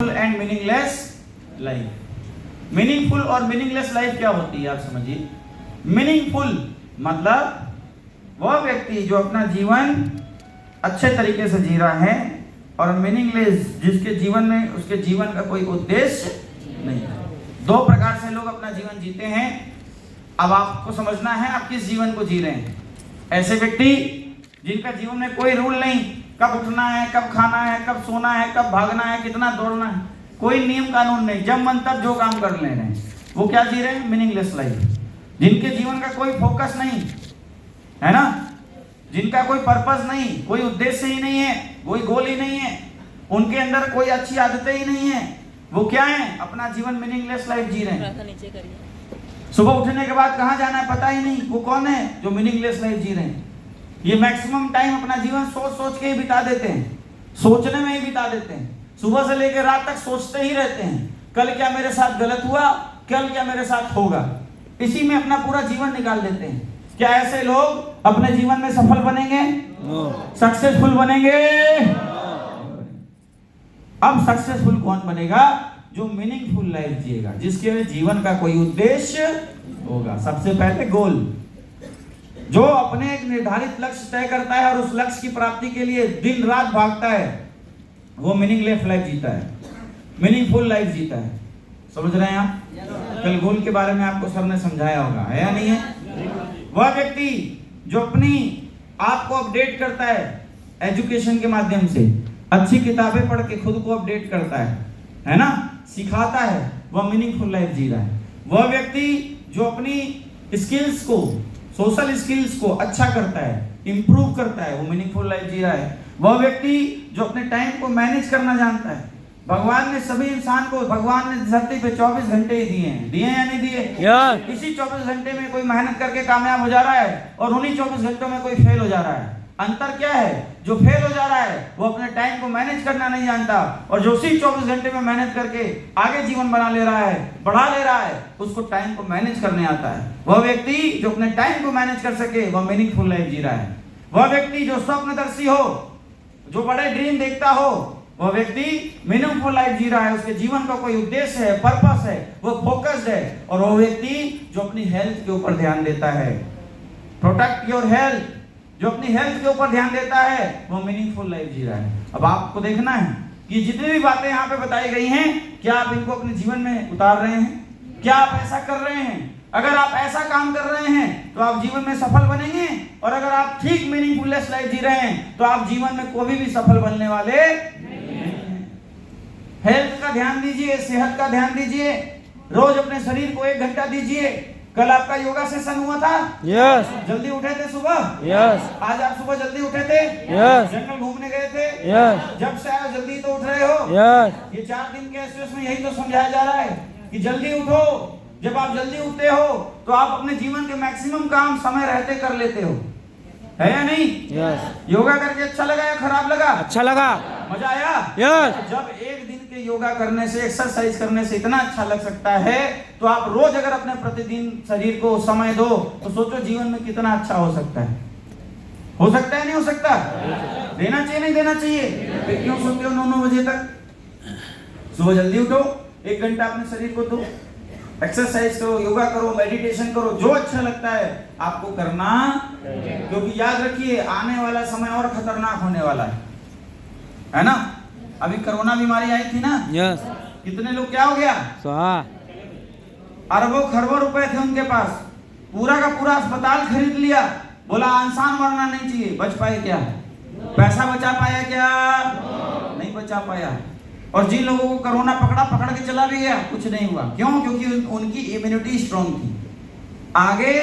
And meaningless life. Meaningful और meaningless life क्या होती है आप समझिए। मीनिंगफुल मतलब वह व्यक्ति जो अपना जीवन अच्छे तरीके से जी रहा है, और मीनिंगलेस जिसके जीवन में उसके जीवन का कोई उद्देश्य नहीं है। दो प्रकार से लोग अपना जीवन जीते हैं। अब आपको समझना है आप किस जीवन को जी रहे हैं। ऐसे व्यक्ति जिनका जीवन में कोई रूल नहीं, कब उठना है, कब खाना है, कब सोना है, कब भागना है, कितना दौड़ना है, कोई नियम कानून नहीं, जब मन तब जो काम कर ले रहे हैं, वो क्या जी रहे हैं? Meaningless life. जिनके जीवन का कोई फोकस नहीं है ना, जिनका कोई पर्पस नहीं, कोई उद्देश्य ही नहीं है, कोई गोल ही नहीं है, उनके अंदर कोई अच्छी आदतें ही नहीं है, वो क्या है? अपना जीवन मीनिंगलेस लाइफ जी रहे हैं। सुबह उठने के बाद कहाँ जाना है पता ही नहीं। वो कौन है जो मीनिंगलेस लाइफ जी रहे हैं? ये मैक्सिमम टाइम अपना जीवन सोच सोच के ही बिता देते हैं, सोचने में ही बिता देते हैं। सुबह से लेकर रात तक सोचते ही रहते हैं, कल क्या मेरे साथ गलत हुआ, कल क्या मेरे साथ होगा, इसी में अपना पूरा जीवन निकाल देते हैं। क्या ऐसे लोग अपने जीवन में सफल बनेंगे? सक्सेसफुल बनेंगे? अब सक्सेसफुल कौन बनेगा? जो मीनिंगफुल लाइफ जिएगा, जिसके जीवन का कोई उद्देश्य होगा। सबसे पहले गोल, जो अपने एक निर्धारित लक्ष्य तय करता है और उस लक्ष्य की प्राप्ति के लिए दिन रात भागता है, वो मीनिंगलेस लाइफ जीता है, मीनिंगफुल लाइफ जीता है। समझ रहे हैं आप? कल गोल के बारे में आपको सर ने समझाया होगा, है या नहीं है? वह व्यक्ति जो अपनी आप को अपडेट करता है एजुकेशन के माध्यम से, अच्छी किताबें पढ़ के खुद को अपडेट करता है ना, सिखाता है, वह मीनिंगफुल लाइफ जी रहा है। वह व्यक्ति जो अपनी स्किल्स को, सोशल स्किल्स को अच्छा करता है, इंप्रूव करता है, वो मीनिंगफुल लाइफ जी रहा है। वह व्यक्ति जो अपने टाइम को मैनेज करना जानता है। भगवान ने सभी इंसान को, भगवान ने धरती पे 24 घंटे ही दिए हैं, दिए या नहीं दिए? इसी 24 घंटे में कोई मेहनत करके कामयाब हो जा रहा है और उन्हीं 24 घंटों में कोई फेल हो जा रहा है। अंतर क्या है? जो फेल हो जा रहा है वो अपने टाइम को मैनेज करना नहीं जानता, और जो उसी 24 घंटे में मेहनत करके आगे जीवन बना ले रहा है, बढ़ा ले रहा है, उसको टाइम को मैनेज करने आता है। वह व्यक्ति जो अपने टाइम को मैनेज कर सके, वह मीनिंगफुल लाइफ जी रहा है। वह व्यक्ति जो स्वप्नदर्शी हो, जो बड़े ड्रीम देखता हो, वह व्यक्ति मीनिंगफुल लाइफ जी रहा है। उसके जीवन का कोई उद्देश्य है, पर्पस है, वो फोकस्ड है। और वह व्यक्ति जो अपनी हेल्थ के ऊपर ध्यान देता है, प्रोटेक्ट योर हेल्थ, जो अपनी हेल्थ के ऊपर ध्यान देता है, वो मीनिंगफुल लाइफ जी रहा है। अब आपको देखना है कि जितनी भी बातें यहाँ पे बताई गई हैं, क्या आप इनको अपने जीवन में उतार रहे हैं? क्या आप ऐसा कर रहे हैं? अगर आप ऐसा काम कर रहे हैं तो आप जीवन में सफल बनेंगे, और अगर आप ठीक मीनिंगफुलनेस लाइफ जी रहे हैं तो आप जीवन में कभी भी सफल बनने वाले नहीं हैं। हेल्थ का ध्यान दीजिए, सेहत का ध्यान दीजिए, रोज अपने शरीर को 1 घंटा दीजिए। कल आपका योगा सेशन हुआ था? यस। जल्दी उठे थे सुबह? यस। आज आप सुबह जल्दी उठे थे? यस। जंगल घूमने गए थे? यस। जब से आए जल्दी तो उठ रहे हो? यस। ये 4 दिन के एसएस में यही तो समझाया जा रहा है कि जल्दी उठो। जब आप जल्दी उठते हो तो आप अपने जीवन के मैक्सिमम काम समय रहते कर लेते हो, है या नहीं? यस। योगा करके अच्छा लगा या खराब लगा? अच्छा लगा। मजा आया? यस। जब एक दिन के योगा करने से, एक्सरसाइज करने से इतना अच्छा लग सकता है, तो आप रोज अगर अपने प्रतिदिन शरीर को समय दो तो सोचो जीवन में कितना अच्छा हो सकता है। हो सकता है नहीं हो सकता? देना चाहिए नहीं देना चाहिए? फिर क्यों सोते हो 9-9 बजे तक? सुबह जल्दी उठो, 1 घंटा अपने शरीर को दो, एक्सरसाइज करो, योगा करो, मेडिटेशन करो, जो अच्छा लगता है आपको करना। क्योंकि याद रखिए आने वाला समय और खतरनाक होने वाला है ना? अभी कोरोना बीमारी आई थी ना? यस। कितने लोग क्या हो गया? अरबों खरबों रुपए थे उनके पास, पूरा का पूरा अस्पताल खरीद लिया, बोला इंसान मरना नहीं चाहिए। बच पाए क्या? पैसा बचा पाया क्या? नहीं बचा पाया। और जिन लोगों को कोरोना पकड़ के चला भी गया, कुछ नहीं हुआ। क्यों? क्योंकि उनकी इम्यूनिटी स्ट्रांग थी। आगे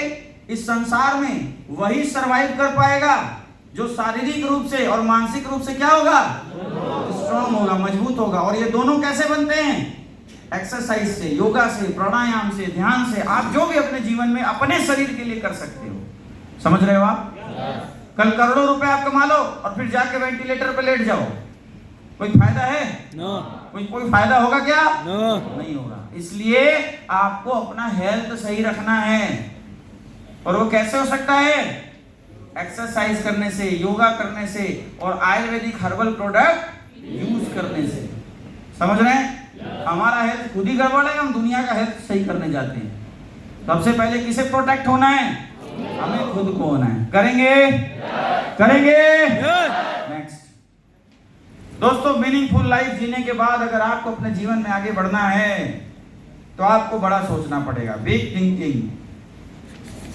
इस संसार में वही सरवाइव कर पाएगा जो शारीरिक रूप से और मानसिक रूप से क्या होगा? स्ट्रांग होगा, मजबूत होगा। और ये दोनों कैसे बनते हैं? एक्सरसाइज से, योगा से, प्राणायाम से, ध्यान से। आप जो भी अपने जीवन में अपने शरीर के लिए कर सकते हो, समझ रहे हो आप? कल करोड़ों रुपए आप कमा लो और फिर जाके वेंटिलेटर पे लेट जाओ, कोई फायदा है? नो। कोई फायदा होगा क्या? नो। नहीं होगा। इसलिए आपको अपना हेल्थ सही रखना है। और वो कैसे हो सकता है? एक्सरसाइज करने से, योगा करने से, और आयुर्वेदिक हर्बल प्रोडक्ट यूज करने से। समझ रहे हैं? हमारा हेल्थ खुद ही गड़बड़ है, हम दुनिया का हेल्थ सही करने जाते हैं। सबसे पहले किसे प्रोटेक्ट होना है? हमें खुद को होना है। करेंगे? करेंगे? नेक्स्ट दोस्तों, मीनिंगफुल लाइफ जीने के बाद अगर आपको अपने जीवन में आगे बढ़ना है तो आपको बड़ा सोचना पड़ेगा। Big thinking.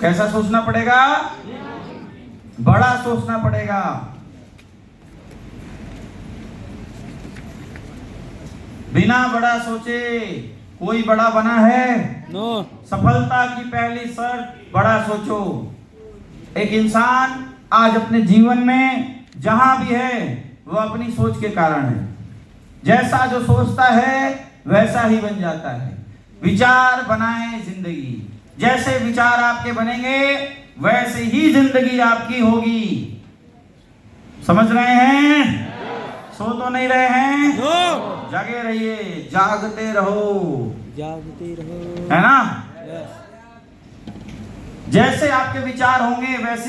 कैसा सोचना पड़ेगा? बड़ा सोचना पड़ेगा। बिना बड़ा सोचे कोई बड़ा बना है? नो। सफलता की पहली शर्त बड़ा सोचो। एक इंसान आज अपने जीवन में जहां भी है वो अपनी सोच के कारण है। जैसा जो सोचता है वैसा ही बन जाता है। विचार बनाए जिंदगी। जैसे विचार आपके बनेंगे वैसे ही जिंदगी आपकी होगी। समझ रहे हैं? सो तो नहीं रहे हैं? नो। जागे रहिए, जागते रहो, जागते रहो, है ना? यस। जैसे आपके विचार होंगे वैसे